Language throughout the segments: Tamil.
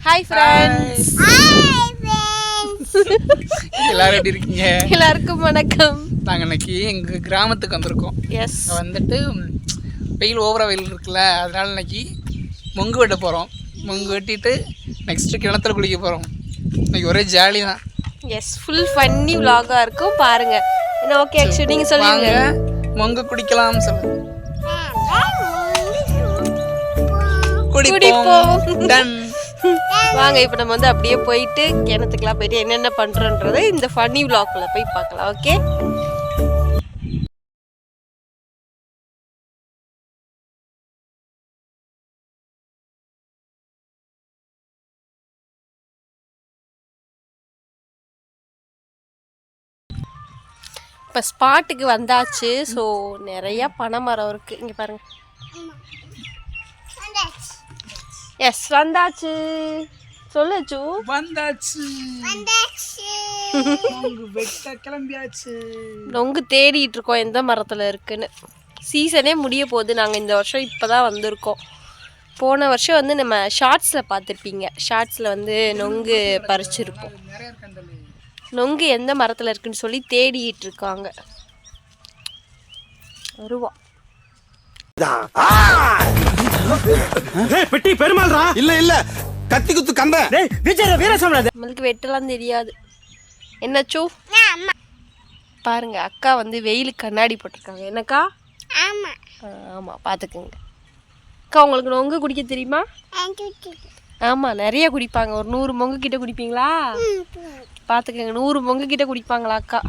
Hi friends. எல்லாரும் எப்படி இருக்கீங்க? எல்லாருக்கும் வணக்கம். நாங்கள் இன்னைக்கு எங்கள் கிராமத்துக்கு வந்திருக்கோம். எஸ், வந்துட்டு வெயில் ஓவராக வெயில் இருக்குல்ல, அதனால இன்னைக்கு மொங்கு வெட்ட போகிறோம். மொங்கு வெட்டிட்டு நெக்ஸ்ட்டு கிணத்துல குளிக்க போகிறோம். இன்னைக்கு ஒரே ஜாலி தான். எஸ், ஃபுல் ஃபன்னி vlog-ஆ இருக்கும் பாருங்க. என்ன ஓகே ஆக்சுவலி நீங்கள் சொல்லுங்க. மொங்கு குடிக்கலாம் சொல்லுங்க. குடிப்போம். டன். வாங்க இப்போ நம்ம வந்து அப்படியே போயிட்டு கிணத்துக்குலாம் போயிட்டு என்னென்ன பண்ணுறோன்றதை இந்த ஃபன்னி vlog-குள்ள போய் பார்க்கலாம். ஓகே, இப்போ ஸ்பாட்டுக்கு வந்தாச்சு. ஸோ நிறையா பனைமரம் இருக்குது இங்கே பாருங்க. எஸ், வந்தாச்சு. சொல்லு வந்தாச்சு. வெட்ட கிளம்பியாச்சு. நொங்கு தேடிட்டு இருக்கோம் எந்த மரத்தில் இருக்குன்னு. சீசனே முடிய போகுது. நாங்கள் இந்த வருஷம் இப்போ தான் வந்திருக்கோம். போன வருஷம் வந்து நம்ம ஷார்ட்ஸில் பார்த்துருப்பீங்க. ஷார்ட்ஸில் வந்து நொங்கு பறிச்சிருப்போம். நொங்கு எந்த மரத்தில் இருக்குன்னு சொல்லி தேடிட்டு இருக்காங்க. வருவா பெட்டி பெருமாள்ரா. இல்ல கத்தி குத்து கம்ப. டேய் வீரசம்ராஜ். நம்மளுக்கு வெட்டலாம் தெரியாது. என்னச்சோ பாருங்க, அக்கா வந்து வெயிலுக்கு கண்ணாடி போட்டிருக்காங்க. என்னக்கா? ஆமாம், பார்த்துக்குங்க அக்கா. உங்களுக்கு நொங்கு குடிக்க தெரியுமா? ஆமாம், நிறைய குடிப்பாங்க. ஒரு 100 மொங்கு கிட்ட குடிப்பீங்களா? பார்த்துக்கங்க, 100 மொங்கு கிட்ட குடிப்பாங்களா அக்கா.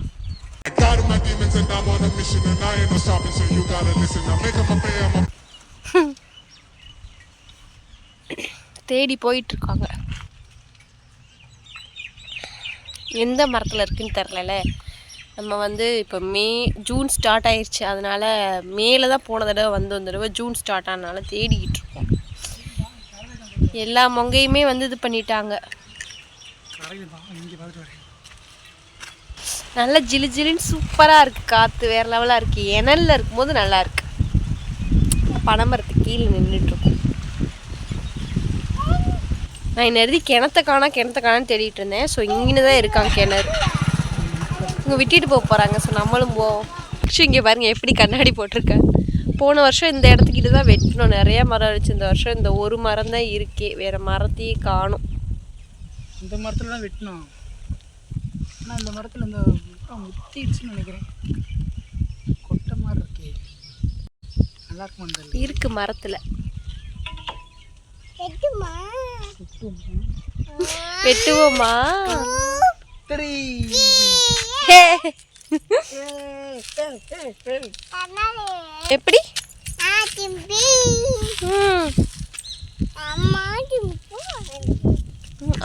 தேடி போயிட்டு இருக்காங்க. எந்த மரத்தில் இருக்குன்னு தெரில. நம்ம வந்து இப்போ ஜூன் ஸ்டார்ட் ஆயிடுச்சு. அதனால மேலே தான் போன தடவை வந்த தடவை ஜூன் ஸ்டார்ட் ஆனதுனால தேடிக்கிட்டு இருக்கோம். எல்லா மொங்கையுமே வந்து இது பண்ணிட்டாங்க. நல்லா ஜிலு ஜிலுன்னு சூப்பராக இருக்குது. காற்று வேறு லெவலாக இருக்குது. இணலில் இருக்கும்போது நல்லா இருக்குது. பனைமரத்துக்கு கீழே நின்றுட்டுருக்கோம். நான் இன்னும் கிணத்த காணான்னு தேடிட்டு இருந்தேன். ஸோ இங்கே தான் இருக்காங்க கிணறு. இங்கே விட்டுட்டு போக போகிறாங்க. ஸோ நம்மளும் போவோம். ஆக்சுவலி இங்கே பாருங்கள் எப்படி கண்ணாடி போட்டிருக்கேன். போன வருஷம் இந்த இடத்துக்கிட்ட தான் வெட்டணும். நிறையா மரம் இருந்துச்சு. இந்த வருஷம் இந்த ஒரு மரம் தான் இருக்கே, வேறு மரத்தையே காணும். இந்த மரத்தில் தான் வெட்டணும். ஆனால் இந்த மரத்தில் இந்த முத்திடுச்சுன்னு நினைக்கிறேன். கொட்டை மாதிரி இருக்கே, நல்லா இருக்குமா? இருக்கு மரத்தில். வெட்டுவோமா? எப்படி?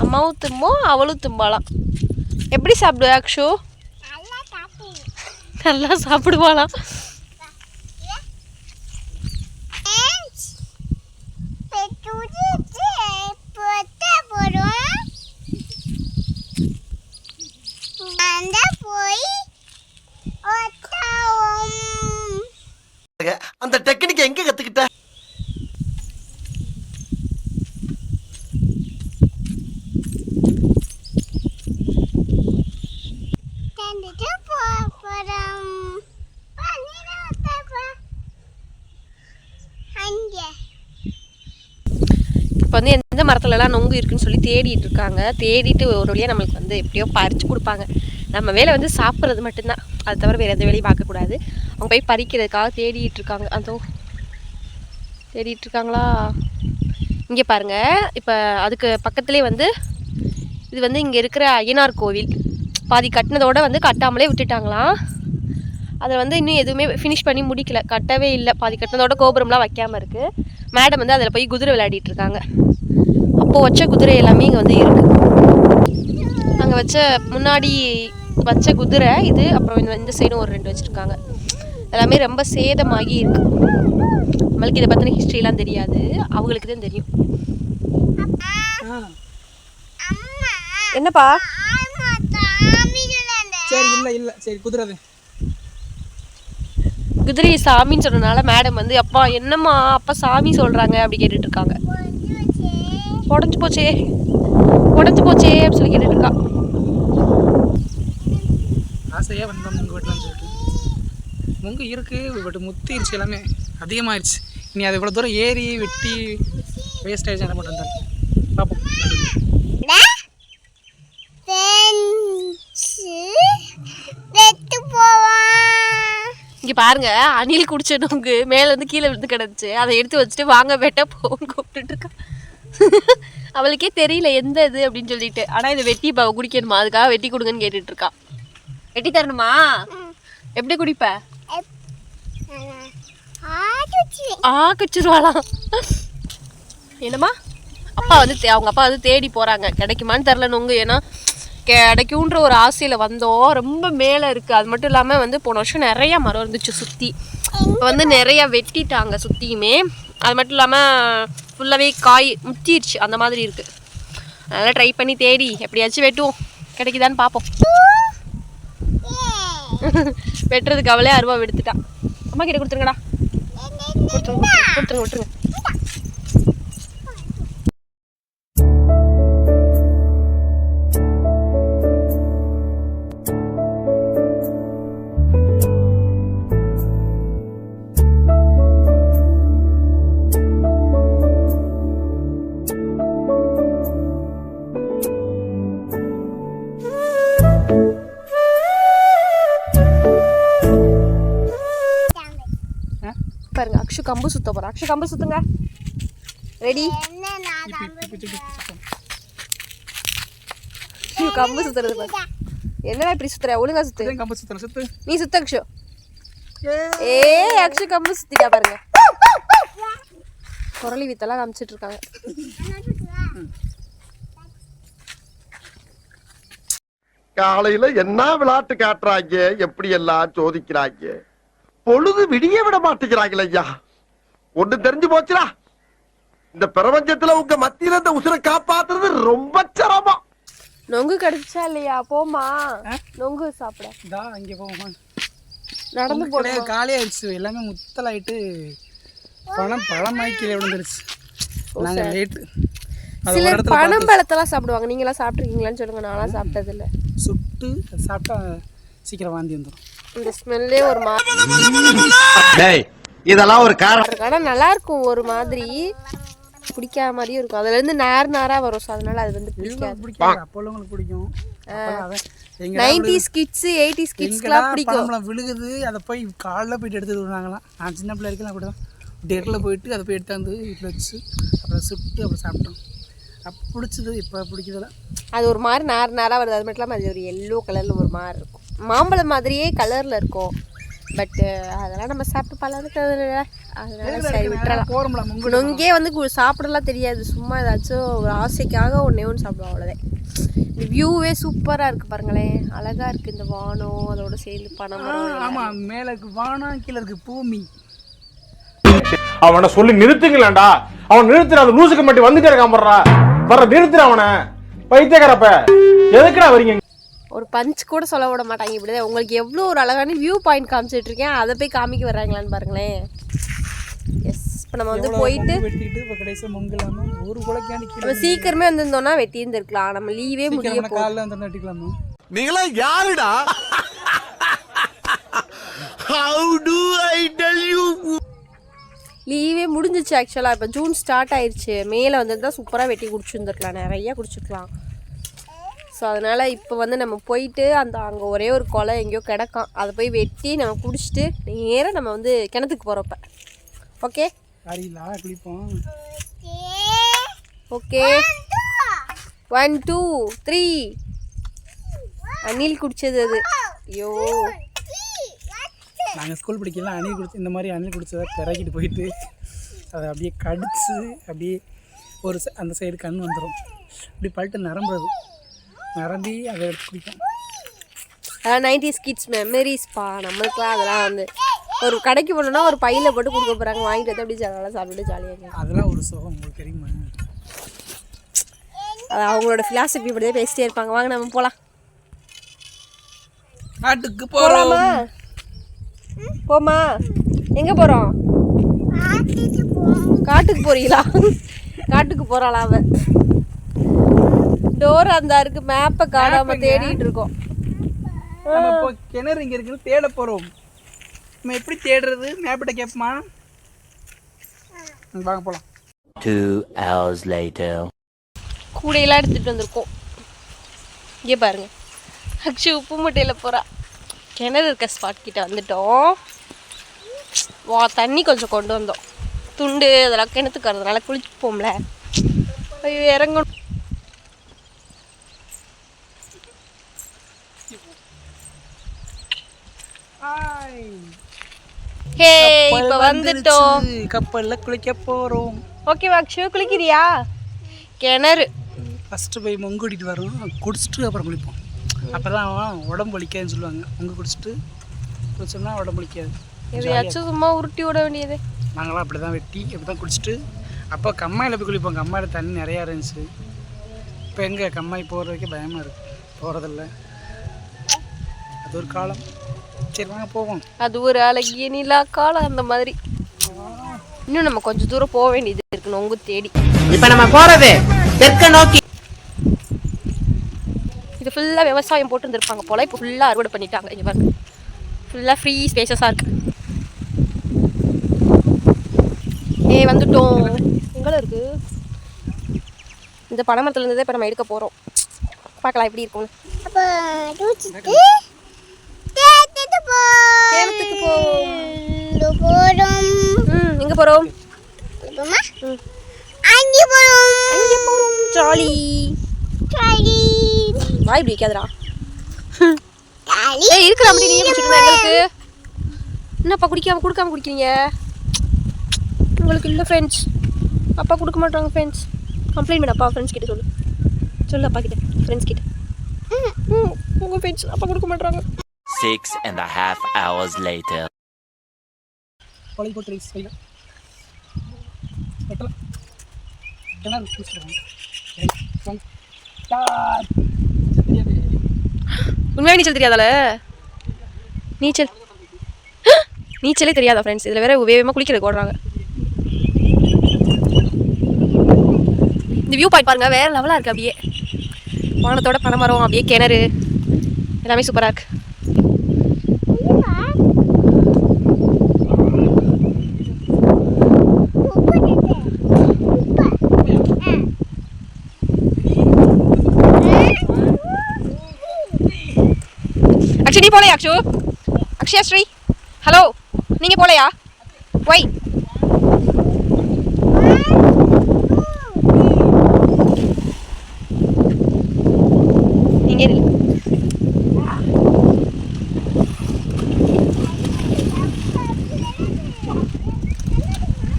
அம்மாவும் தும்போம் அவளும் தும்பாலாம். எப்படி சாப்பிடுவா அக்ஷு? நல்லா சாப்பிடுவாளாம். அந்த டெக்னிக் எங்க கத்துக்கிட்ட? இப்போ வந்து எந்த மரத்துலலாம் நொங்கு இருக்குன்னு சொல்லி தேடிட்டு இருக்காங்க. தேடிட்டு ஒரு வழியாக நம்மளுக்கு வந்து எப்படியோ பறித்து கொடுப்பாங்க. நம்ம வேலை வந்து சாப்பிட்றது மட்டும்தான். அது தவிர வேறு எந்த வேலையும் பார்க்கக்கூடாது. அவங்க போய் பறிக்கிறதுக்காக தேடிட்டு இருக்காங்க. அதோ தேடிட்டு இருக்காங்களா? இங்கே பாருங்கள். இப்போ அதுக்கு பக்கத்துலேயே வந்து இது வந்து இங்கே இருக்கிற ஐயனார் கோவில். பாதி கட்டினதோடு வந்து கட்டாமலே விட்டுட்டாங்களாம். அதை வந்து இன்னும் எதுவுமே ஃபினிஷ் பண்ணி முடிக்கல. கட்டவே இல்லை. பாதி கட்டினதோட கோபுரம்லாம் வைக்காமல் இருக்குது. மேடம் வந்து அதில் போய் குதிரை விளையாடிட்டு இருக்காங்க. அப்போது வச்ச குதிரை எல்லாமே இங்கே வந்து இருக்குது. அங்கே வச்ச முன்னாடி வச்ச குதிரை இது. அப்புறம் இந்த சைடும் ஒரு 2 வச்சுருக்காங்க. எல்லாமே ரொம்ப சேதமாகி இருக்கு. நம்மளுக்கு இதை பற்றின ஹிஸ்ட்ரிலாம் தெரியாது. அவங்களுக்கு தான் தெரியும். என்னப்பா? சரி, இல்லை சரி, குதிரை குதிரையை சாமின்னு சொன்னனால மேடம் வந்து அப்பா என்னம்மா அப்பா சாமி சொல்கிறாங்க அப்படி கேட்டுட்டு இருக்காங்க. உடஞ்சி போச்சே அப்படின்னு சொல்லி கேட்டுட்டு இருக்கா. ஆசையாக வந்தோம் முங்கு வெட்டலாம்னு சொல்லிட்டு. முங்கு இருக்குது, பட் முத்திருச்சு, எல்லாமே அதிகமாகிடுச்சு. இனி அது இவ்வளோ தூரம் ஏறி வெட்டி வேஸ்ட் ஆகிடுச்சு. என்ன பண்ணுறது பார்ப்போம். இங்கே பாருங்க, அணில் குடிச்ச நொங்கு மேலே வந்து கீழே விழுந்து கிடந்துச்சு. அதை எடுத்து வச்சுட்டு வாங்க வெட்ட போன்னு கூப்பிட்டுட்டு இருக்கா. அவளுக்கே தெரியல எந்த இது அப்படின்னு சொல்லிட்டு. ஆனால் இதை வெட்டி இப்போ குடிக்கணுமா, அதுக்காக வெட்டி கொடுங்கன்னு கேட்டுட்டு இருக்கா. வெட்டி தரணுமா? எப்படி குடிப்ப? குடிச்சிருவாளாம். என்னம்மா அப்பா வந்து அவங்க அப்பா வந்து தேடி போகிறாங்க, கிடைக்குமான்னு தெரில நொங்கு. ஏன்னா கிடைக்குன்ற ஒரு ஆசையில் வந்தோம். ரொம்ப மேலே இருக்குது. அது மட்டும் இல்லாமல் வந்து போன வருஷம் நிறையா மரம் இருந்துச்சு சுற்றி. இப்போ வந்து நிறையா வெட்டிட்டாங்க சுற்றியுமே. அது மட்டும் இல்லாமல் ஃபுல்லாகவே காய் முத்திருச்சு, அந்த மாதிரி இருக்குது. அதனால் ட்ரை பண்ணி தேடி எப்படியாச்சும் வெட்டுவோம், கிடைக்குதான்னு பார்ப்போம். வெட்டுறதுக்கு அவளே அருவா எடுத்துட்டா. அம்மா கிட்ட கொடுத்துருங்கடா, கொடுத்துருங்க விட்டுருங்க. பாருங்க, அக்ஷு கம்பு சுத்த போறா. அக்ஷு கம்பு சுத்துங்க. ரெடி? கம்பு சுத்துறது பாரு. என்னடா இப்படி சுத்துற? ஒழுங்கா சுத்து. கம்பு சுத்துற சுத்து. நீ சுத்த அக்ஷு. அக்ஷு கம்பு சுத்திட்டா பாருங்க. குரலி வித்தெல்லாம் காமிச்சிட்டு இருக்காங்க. காலையில என்ன விளையாட்டு காட்டுறாங்க, எப்படி எல்லாம் சோதிக்கிறாங்க. பொழுது விடிய விட மாட்டேங்கிறாங்களே ஐயா. ஒண்ணு தெரிஞ்சு போச்சுடா, இந்த பிரபஞ்சத்துல உங்க மத்தியில இந்த உசுரை காப்பாத்துறது ரொம்ப சிரமம். நொங்கு கிடைச்சா இல்லையா? போமா நொங்கு சாப்பிட. இங்கே போவோமா? நடந்து போடுங்க. காலியாயிடுச்சு, எல்லாமே முத்தலாயிட்டு பழமாய் கீழே விழுந்துருச்சு. நாங்கள் லேட்டு. சிலர் பணம் பழத்தெல்லாம் சாப்பிடுவாங்க. நீங்களாம் சாப்பிட்ருக்கீங்களான்னு சொல்லுங்க. நான்லாம் சாப்பிட்டது இல்லை. சுட்டு சாப்பிட்டா சீக்கிரம் வாந்தி வந்துடும். இந்த ஸ்மெல்லே ஒரு மாதிரி இதெல்லாம் ஒரு காரணம். ஆனால் நல்லா இருக்கும், ஒரு மாதிரி பிடிக்காத மாதிரியும் இருக்கும். அதுல இருந்து நாரா வரும். அதனால அது வந்து பிடிக்காது. அப்போ உங்களுக்கு பிடிக்கும். 90s கிட்ஸ் 80s கிட்ஸ்க்குலாம் பிடிக்கும். விழுகுது, அதை போய் காலைல போயிட்டு எடுத்துட்டு வருவாங்களாம். நான் சின்ன பிள்ளை இருக்கலாம் அப்படி தான். டெரில் போயிட்டு அதை போய் எடுத்தாந்து வீட்டில் வச்சு அப்புறம் சுட்டு அப்புறம் சாப்பிட்டோம். அப்போ பிடிச்சது, இப்போ பிடிக்கிறதுல அது ஒரு மாதிரி நாரா வருது. அது மட்டும் இல்லாமல் அது ஒரு எல்லோ கலரில் ஒரு மாதிரி இருக்கும். மாம்பழம் மாதிரியே கலரில் இருக்கும். பட்டு அதெல்லாம் நம்ம சாப்பிட்டு பழகிறது. அதனால சரி விட்டுறலாம். நொங்கே வந்து சாப்பிடலாம் தெரியாது. சும்மா ஏதாச்சும் ஒரு ஆசைக்காக ஒன்றே ஒன்று சாப்பிடுவோம், அவ்வளோதான். இந்த வியூவே சூப்பராக இருக்குது பாருங்களேன். அழகாக இருக்குது இந்த வானம், அதோட சேர்ந்து பணம். ஆமாம், மேலே இருக்கு வானம், கீழே இருக்கு பூமி. அவனை சொல்லி நிறுத்துங்களேன்டா. அவன் நிறுத்துற, அந்த லூசுக்கு மட்டும் வந்துட்டே இருக்கான். வர்ற நிறுத்துற அவனை. பைத்தியக்காரப்ப எதுக்குடா வரீங்க? ஒரு பஞ்ச் கூட சொல்ல விட மாட்டாங்க. இப்படிதான் உங்களுக்கு எவ்வளோ ஒரு அழகான வியூ பாயிண்ட் காமிச்சிட்டு இருக்கேன், அதை போய் காமிக்க வர்றாங்களான்னு பாருங்களேன். எஸ், இப்போ நம்ம வந்து போயிட்டு நம்ம சீக்கிரமே வந்திருந்தோம்னா வெட்டி இருந்திருக்கலாம். நம்ம லீவே முடிய போகுது. நீங்களா யாருடா? How do I tell you? லீவே முடிஞ்சிச்சு ஆக்சுவலாக. இப்போ ஜூன் ஸ்டார்ட் ஆயிடுச்சு. மேலே வந்துட்டு தான் சூப்பராக வெட்டி குடிச்சுருந்துருக்கலாம், நிறையா குடிச்சிருக்கலாம். ஸோ அதனால் இப்போ வந்து நம்ம போயிட்டு அங்கே ஒரே ஒரு கொலை எங்கேயோ கிடக்கும், அதை போய் வெட்டி நம்ம குடிச்சிட்டு நேராக நம்ம வந்து கிணத்துக்கு போகிறப்ப. Okay okay 1 2 3. அணில் குடிச்சது அது. ஐயோ, நாங்கள் ஸ்கூல் படிக்கலாம் அணில் குடிச்சு இந்த மாதிரி அணில் குடிச்சதை பிறக்கிட்டு போயிட்டு அதை அப்படியே கடிச்சு அப்படியே ஒரு அந்த சைடு கண் வந்துடும். அப்படி பல்ட்டு நிரம்பி அதை எடுத்து குடிக்கும். அதான் 90s கிட்ஸ் மெமரிஸ்ப்பா. நம்மளுக்குலாம் அதெல்லாம் வந்து ஒரு கடைக்கு போனோன்னா ஒரு பையில் போட்டு கொடுக்க போகிறாங்க, வாங்கிட்டு வந்து அப்படியே நல்லா சாப்பிட்டு ஜாலியாக. அதெல்லாம் ஒரு சுகம், உங்களுக்கு தெரியுமா? அது அவங்களோட ஃபிலாசபி இப்படியே பேசிட்டே இருப்பாங்க. வாங்க நம்ம போகலாம். காட்டுக்கு போகலாமா? போமா, எங்கே போகிறோம்? காட்டுக்கு போறீங்களா? காட்டுக்கு போறாளா அவ. டோர் அந்த இருக்கு, மேப்பை காணாம தேடிட்டு இருக்கோம். நம்ம இப்போ கிணறு இங்கே இருக்குன்னு தேட போகிறோம். நம்ம எப்படி தேடுறது? மேப்பிட்ட கேட்போமா? வாங்க போகலாம். 2 hours later. கூடையெல்லாம் எடுத்துட்டு வந்திருக்கோம். இங்கே பாருங்க, அக்ஷு உப்பு மூட்டையில் போறா. கிணறு இருக்க ஸ்பாட் கிட்ட வந்துட்டோம். தண்ணி கொஞ்சம் கொண்டு வந்தோம். துண்டு அதெல்லாம் கிணத்துக்கு வரதுனால குளிச்சு போம்ல. ஐயோ இறங்கணும். ஹே இப்போ வந்துட்டோம். கப்பலில் குளிக்க போகிறோம். ஓகேவா அக்ஷு, குளிக்கிறியா? கிணறு ஃபஸ்ட்டு போய் மொங்கு கூட்டிகிட்டு வரோம், குடிச்சிட்டு அப்புறம் குளிப்போம். அப்போ தான் உடம்பு வலிக்காதுன்னு சொல்லுவாங்க. மொங்கு குடிச்சிட்டு குளிச்சோம்னா உடம்பு வலிக்காது. எதையாச்சும் சும்மா உருட்டி விட வேண்டியது. நாங்களாம் அப்படி தான் வெட்டி அப்படி தான் குடிச்சிட்டு அப்போ கம்மாயில் போய் குளிப்போம். கம்மாயில் தண்ணி நிறையா இருந்துச்சு. இப்போ எங்கே கம்மாய் போகிறதுக்கே பயமாக இருக்குது, போகிறதில்ல. அது ஒரு காலம். சரி வாங்க போவோம். அது ஒரு அழகிய நிலா காலம் அந்த மாதிரி. இன்னும் நம்ம கொஞ்சம் தூரம் போக வேண்டியது இருக்கு நொங்கு தேடி. இப்ப நம்ம போறது தெற்க நோக்கி. இது ஃபுல்லா விவசாயம் போட்டு இருந்திருப்பாங்க போல. இப்போ ஃபுல்லா அறுவடை பண்ணிட்டாங்க. இங்க பாருங்க, ஃபுல்லா ஃப்ரீ ஸ்பேசஸா இருக்கு. வந்துட்டோம். எங்கே இருக்கு இந்த பனைமரத்துல இருந்ததே? இப்போ நம்ம எடுக்க போறோம். பார்க்கலாம் எப்படி இருக்கும்னு. கேரத்துக்கு போறோம். எங்க போறோம்? அங்கே போறோம். ஜாலி வாய் இப்படி வைக்காதடா. ஏய் இருக்கிற அப்படி நீயே குடிச்சிட்டு இருந்தா எங்களுக்கு என்னப்பா கொடுக்காம குடிக்கிறீங்க? உங்களுக்கு இல்லை ஃப்ரெண்ட்ஸ், அப்பா கொடுக்க மாட்டாங்க ஃப்ரெண்ட்ஸ். கம்ப்ளைண்ட் பண்ண அப்பா ஃப்ரெண்ட்ஸ் கிட்ட சொல்லு அப்பா கிட்ட, ஃப்ரெண்ட்ஸ் கிட்ட. உங்கள் ஃப்ரெண்ட்ஸ் அப்பா கொடுக்க மாட்டாங்க. 6.5 hours later. பழைய போட்டு ரைஸ் வைக்கலாம். வைக்கலாம். கிணறு குளிச்சிடுவோம். உண்மையாக நீச்சல் தெரியாதால? நீச்சலே தெரியாதா ஃப்ரெண்ட்ஸ்? இதில் வேற வேகமாக குளிக்கிறது ஓடுறாங்க. இந்த வியூ பாயிண்ட் பாருங்க, வேற லெவலாக இருக்குது. அப்படியே வானத்தோட பனைமரம், அப்படியே கிணறு, எல்லாமே சூப்பராக இருக்கு. அக்ஷு நீ போலையா? அக்ஷயா ஸ்ரீ ஹலோ, நீங்கள் போலையா? ஒய்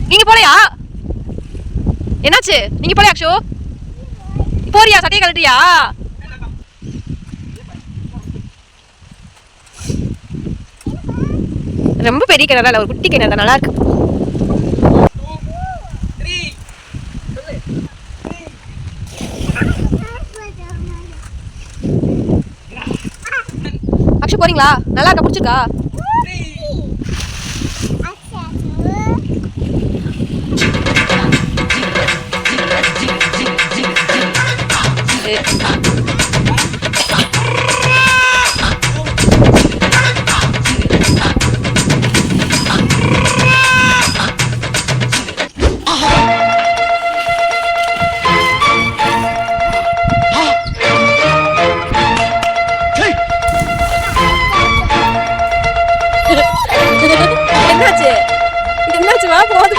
நீங்கள் போலையா? என்னாச்சு? நீங்கள் போலையா அக்ஷு? போறியா? சட்டையை கழட்டியா? ரொம்ப பெரிய கிணறா இல்லை, ஒரு குட்டி கிணறு, நல்லா இருக்கு. அக்ஷு போறீங்களா? நல்லா இருக்கா? பிடிச்சிருக்கா? என்னாச்சு? வா போது.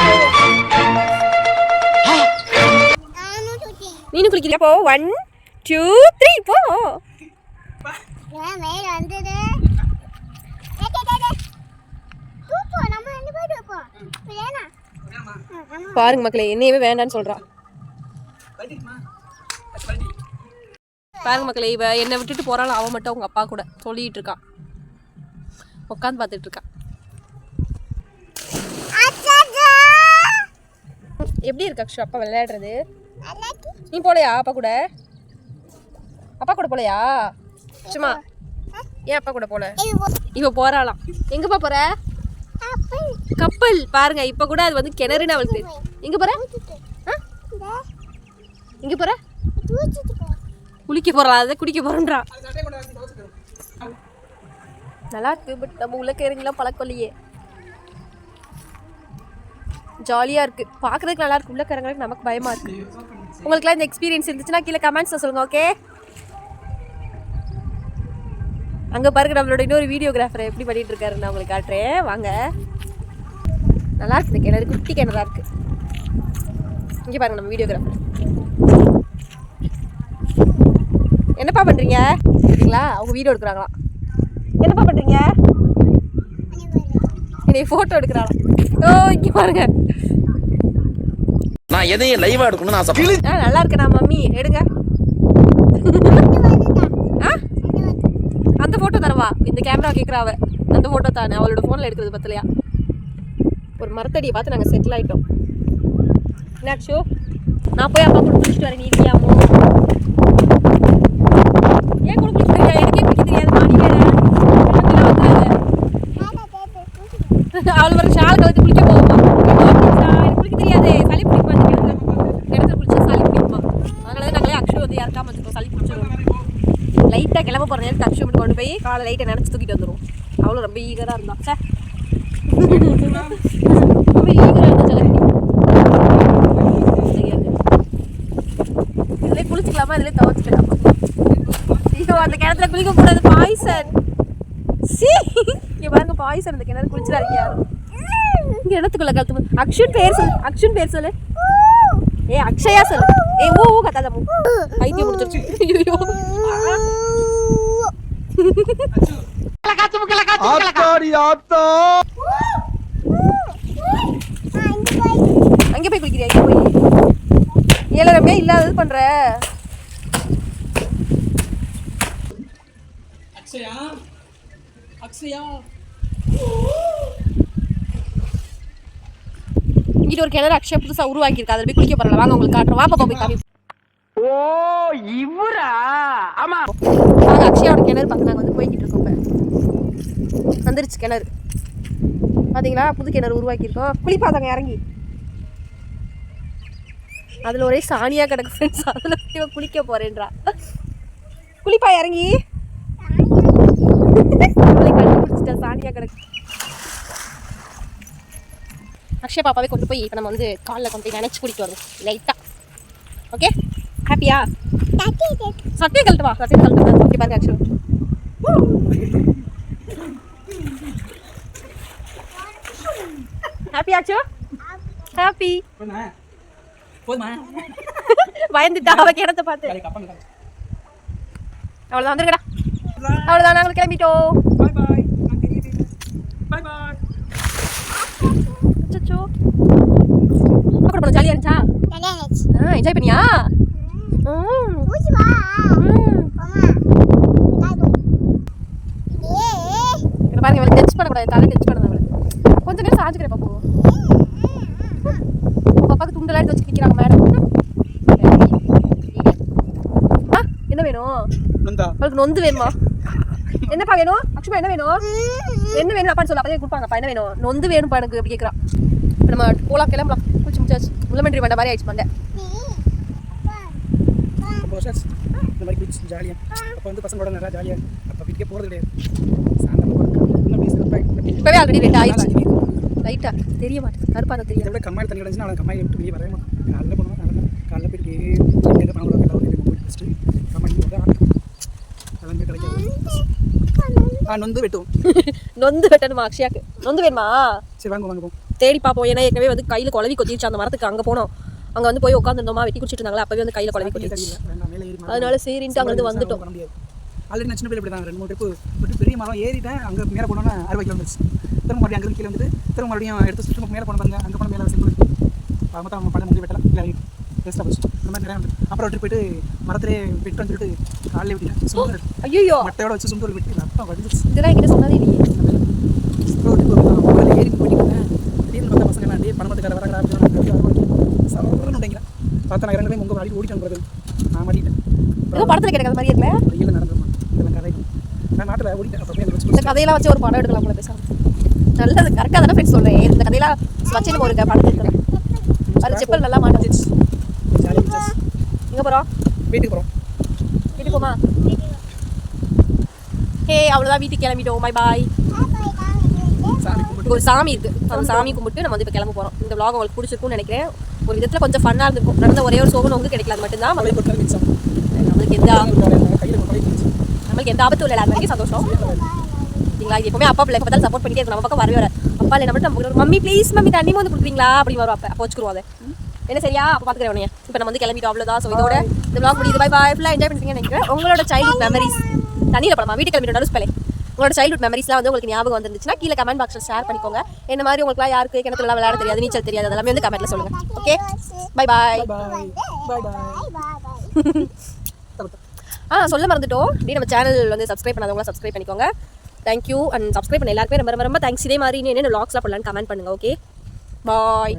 நீனும் குளிக்கிறியா? போ. 1 2 3 போ. பாருங்க மக்களே, என்னையவே வேண்டான்னு சொல்றா. பாருங்க மக்களே, இவ என்னை விட்டுட்டு போறாள். அவன் மட்டும் அவங்க அப்பா கூட சொல்லிட்டு இருக்கான், உட்காந்து பார்த்துட்டு இருக்கான். எப்படி இருக்கு அக்ஷு அப்பா விளையாடுறது? நீ போலையா அப்பா கூட? அப்பா கூட போலையா? சும்மா ஏன் அப்பா கூட போல? இவ போறாளாம். எங்கப்பா போற? கப்பல். பாருங்க இப்ப கூட அது வந்து கிணறுன்னு அவளுக்கு. எங்க போற? இங்கே போகிற குளிக்க போகிறா அதை குடிக்க போகிறேன்றா. நல்லா இருக்கு, பட் நம்ம உள்ள கேறீங்களா பழக்கொல்லையே. ஜாலியாக இருக்குது, பார்க்குறதுக்கு நல்லா இருக்கு. உள்ள கேறங்களுக்கு நமக்கு பயமாக இருக்குது. உங்களுக்குலாம் இந்த எக்ஸ்பீரியன்ஸ் இருந்துச்சுன்னா கீழே கமெண்ட்ஸில் சொல்லுங்கள். ஓகே, அங்கே பாருங்க நம்மளோட இன்னொரு வீடியோகிராஃபரை எப்படி பண்ணிட்டு இருக்காரு, நான் உங்களுக்கு காட்டுறேன் வாங்க. நல்லா இருக்கு, இந்த கிணறு குட்டி கிணறா இருக்கு. இங்கே பாருங்க நம்ம வீடியோகிராஃபர். என்னப்பா பண்ணுறீங்க சரிங்களா? அவங்க வீடியோ எடுக்கிறாங்களாம். என்னப்பா பண்ணுறீங்க? என்னை ஃபோட்டோ எடுக்கிறாங்களாம். ஓ இங்கே பாருங்க, நான் எதையும் லைவா எடுக்கணும்னு ஆசைப்படுறேன். நல்லா இருக்குண்ணா மம்மி எடுங்க. அந்த ஃபோட்டோ தரவா? இந்த கேமரா கேட்குறாவ அந்த ஃபோட்டோ தானே, அவளோட ஃபோனில் எடுக்கிறது பத்தலையா? ஒரு மரத்தடியை பார்த்து நாங்கள் செட்டில் ஆகிட்டோம். என்னாச்சு? நான் போய் அப்பா கூட குளிச்சுட்டு வரேன். நீ இருக்கியாமோ? ஏன் கூட குளிச்சு தெரியா? எனக்கே குளிக்க தெரியாது. நீ வேற அவள் வர ஷால் கலந்து குளிக்க போகுமா? எனக்கு குளிக்க தெரியாது, சளி பிடிக்குமா? கிணத்துல குளிச்சா சளி பிடிக்குமா? அதனால தான் நாங்களே அக்ஷு வந்து யாருக்காம வச்சுக்கோம், சளி பிடிச்சிடும். லைட்டாக கிளம்ப போகிற நேரத்துக்கு அக்ஷு மட்டும் கொண்டு போய் காலை லைட்டை நினச்சி தூக்கிட்டு வந்துடும். அவ்வளோ ரொம்ப ஈகராக இருந்தா சார், ரொம்ப ஈகராக இருந்தா ஜலகண்டி. இதிலே குளிச்சுக்கலாமா, இதிலே துவச்சிக்கலாமா? ஐயோ அந்த கிணத்துல குளிக்க கூடாது, பாய்சன். சி இங்கே பாருங்க பாய்சன், அந்த கிணறு குளிச்சுடாதீங்க யாரும். இங்கே இடத்துக்குள்ள கழுத்து. அக்ஷுன் பேர் சொல்லு, அக்ஷுன் பேர் சொல்லு. ஏ அக்ஷயா சொல்லு. ஏ ஓ கத்தாத பைத்தியம் முடிச்சிருச்சு. ஐயோ ஆத்தாடி ஆத்தா. அங்கே போய் குளிக்கிறியா? இங்கே போய் ஏழரமே இல்லாதது பண்ற. அக்ஷயா அக்ஷயா இங்கிட்ட ஒரு கிணறு அக்ஷயா புதுசாக உருவாக்கியிருக்கா, அதில் போய் குளிக்க போறல. வாங்க உங்களுக்கு காட்டுறோம். வா பாப்பா போய் காமி. ஓ இவரா? ஆமா வாங்க அக்ஷயாவோட கிணறு பார்த்து நாங்கள் வந்து போய்கிட்டு இருக்கோம். இப்போ வந்துருச்சு கிணறு பார்த்தீங்களா, புது கிணறு உருவாக்கியிருக்கோம். குளிப்பாதாங்க இறங்கி. அதில் ஒரே சாணியாக கிடக்கு ஃப்ரெண்ட்ஸ். அதில் இவன் குளிக்க போகிறேன்றா. குளிப்பா இறங்கி. கண்டுபிடிச்சிட்டா சாணியாக கிடக்கு. அக்ஷயா பாப்பாவே கொண்டு போய் இப்போ நம்ம வந்து காலில் கொண்டு போய் நினச்சி குளிக்க வருவோம் லைட்டாக. ஓகே ஹாப்பியா? சட்டையை கழட்டு வா, சட்டையை கழட்டு. ஓகே பாருங்க அக்ஷயா. ஹாப்பி ஆச்சோ? ஹாப்பி. போதுமா? பயந்துட்டா அவ கிணத்தை பார்த்து. அவ்வளோதான், வந்துருங்கடா. அவ்வளோதான், நாங்கள் கிளம்பிட்டோம். பாய் பாய். பாய் பாய். அச்சோ அப்படி போன ஜாலியாக இருந்துச்சா? என்ஜாய் பண்ணியா? பாருங்க இவளை டச் பண்ணக்கூடாது, தலை டச் பண்ணதான் அவளுக்கு. கொஞ்சம் நேரம் சாஞ்சுக்கிறேன் பாப்போம். பாப்பாவுக்கு துண்டெல்லாம் எடுத்து வச்சு நிற்கிறாங்க மேடம். என்ன வேணும்? அவளுக்கு நொந்து வேணுமா? என்னப்பா வேணும்? அக்ஷுமா என்ன வேணும்? என்ன வேணும் அப்பான்னு சொல்லு, அப்பதே கொடுப்பாங்கப்பா. என்ன வேணும்? நொந்து வேணும்ப்பா எனக்கு அப்படி கேட்குறான். இப்போ நம்ம போலாம், கிளம்பலாம். குளிச்சு முடிச்சாச்சு. முள்ளமன்றி வந்த மாதிரி ஆயிடுச்சு மண்டை. இந்த மாதிரி குளிச்சு ஜாலியாக அப்போ வந்து பசங்களோட நல்லா ஜாலியாக. அப்போ வீட்டுக்கே போகிறது கிடையாது. சாயந்தரம் இப்போவே ஆல்ரெடி ரெண்டு ஆயிடுச்சு. லைட்டாக தெரிய மாட்டேது, கருப்பாக தான் தெரியும். இதோட கம்மாயில் தண்ணி கிடந்துச்சுன்னா அவன் கம்மாயை விட்டு வெளியே வரவே மாட்டான். காலையில் போனோம், காலையில் போயிட்டு எங்கே பணம் கூட ஃபஸ்ட்டு கம்மாய் போட்டு கிளம்பி கிடைக்காது. நொந்து வெட்டும். நொந்து வெட்டணுமா அக்ஷயாக்கு? நொந்து வேணுமா? சரி வாங்க வாங்க போவோம். தேடி பார்ப்போம். ஏன்னா ஏற்கனவே வந்து கையில் குழவி கொத்திடுச்சு அந்த மரத்துக்கு. அங்கே போனோம், அங்கே வந்து போய் உட்காந்துருந்தோமா, வெட்டி குடிச்சிட்டு இருந்தாங்களா, அப்போவே வந்து கையில் குழவி கொத்திடுச்சு. அதனால சரின்ட்டு அங்கேருந்து வந்துட்டோம். ஆல்ரெடி நான் சின்ன பிள்ளை இப்படி தான் 2-3 ட்ரிப்பு விட்டு பெரிய மரம் ஏறிட்டேன். அங்கே மேலே போனோன்னா 60 கிலோ வந்துச்சு. திரும்ப மறுபடியும் அங்கேருந்து கீழே வந்துட்டு திரும்ப மறுபடியும் எடுத்து திரும்ப மேலே போன பாருங்க. அங்கே போன மேலே சிம்பிள் மொத்தம் அவங்க பழைய முடி வெட்டலாம் இல்லை வேஸ்ட்டாக போச்சு. இந்த மாதிரி நிறையா வந்து அப்புறம் விட்டு போயிட்டு மரத்திலே வெட்டுன்னு சொல்லிட்டு காலையில் வெட்டிட்டேன். சுந்தர் ஐயோ மட்டையோட வச்சு சுந்தர் வெட்டி ரத்தம் வந்துச்சு. இதெல்லாம் என்கிட்ட சொன்னதே இல்லையே. ஏறி போயிட்டேன். திடீர்னு பார்த்தா பசங்க எல்லாம் அப்படியே பணமத்துக்கார வர சரன்னு விட்டீங்களா பார்த்தா நான் 2 டைம் உங்கள் வாடி ஓடிட்டு வந்துடுறது. நான் மாட்டிட்டேன். ஏதோ படத்தில் கிடைக்காத மாதிரி இருக்குல்ல. வெயில் நடந்துருமா இதெல்லாம் கதை. நான் நாட்டில் ஓடிட்டேன். அப்போ இந்த கதையெல்லாம் வச்சு ஒரு படம் எடுக்கலாம் போல பேசாமல். நல்லது கரெக்டாக தானே ஃப்ரெண்ட்ஸ் சொல்கிறேன். இந்த கதையெல்லாம் வச்சு நம்ம ஒரு படம் எடுக்கலாம். அது செப்பல் நல்லா மாட்டிச்சு. எங்கே போகிறோம்? வீட்டுக்கு போகிறோம். வீட்டுக்கு போமா? ஹே, அவ்வளோதான், வீட்டுக்கு கிளம்பிட்டோம். பாய் பாய். ஒரு சாமி இருக்குது, அந்த சாமி கும்பிட்டு நம்ம வந்து இப்போ கிளம்ப போகிறோம். இந்த vlog உங்களுக்கு பிடிச்சிருக்கும்னு நினைக்கிறேன். ஒரு விதத்தில் கொஞ்சம் ஃபன்னாக இருந்திருக்கும். நடந்த ஒரே ஒரு சோகம் உங்களுக்கு கிடைக்கல, அது மட்டும்தான். மழை பொறுத்தவரை மிச்சம். நம்மளுக்கு கையில் மழை பிடிச்சி நம்மளுக்கு எந்த ஆபத்தும் இல்லை, எல்லாருமே சந்தோஷம். சரிங்களா? இது எப்பவுமே அப்பா பிள்ளை பார்த்தாலும் சப்போர்ட் பண்ணிட்டே இருக்கும். நம்ம பக்கம் வரவே வர அப்பா இல்லை நம்ம ஒரு மம்மி ப்ளீஸ் மம்மி தண்ணி வந்து கொடுக்குறீங்களா அப்படின்னு வரும். அப்போ வச்சுக்குருவோம் அதை. என்ன சரியா? அப்போ பார்த்துக்கிறேன் உனைய. இப்போ நம்ம வந்து கிளம்பிட்டோம், அவ்வளோதான். ஸோ இதோட இந்த vlog முடியுது. Bye bye. ஃபுல்லாக என்ஜாய் பண்ணுறீங்கன்னு நினைக்கிறேன். உங்களோட சைல்ட்ஹுட் மெமரிஸ் தண்ணியில் படமா வீட்டுக்கு கிளம்பிட்டோம் நடுஸ்பலே. உங்களோட சைல்ட்ஹுட் மெமரிஸ்லாம் வந்து உங்களுக்கு ஞாபகம் வந்துருந்துச்சுன்னா கீழே கமெண்ட் பாக்ஸில் ஷேர் பண்ணிக்கோங்க. என்ன மாதிரி உங்களுக்குலாம் யாருக்கு கிணத்துலாம் விளையாட தெரியாது, நீச்சல் தெரியாது, அதெல்லாமே வந்து கமெண்ட்டில் சொல்லுங்கள். Okay, bye bye. Bye bye. சொல்ல மறந்துட்டோம். இப்படி நம்ம சேனல் வந்து சப்ஸ்கிரைப் பண்ணாதவங்களா சப்ஸ்கிரைப் பண்ணிக்கோங்க. தேங்க்யூ. அண்ட் சப்ஸ்கிரைப் பண்ண எல்லாருமே ரொம்ப ரொம்ப தேங்க்ஸ். இதே மாதிரி என்னென்ன vlogsலாம் பண்ணலான்னு கமெண்ட் பண்ணுங்கள். ஓகே, பாய்.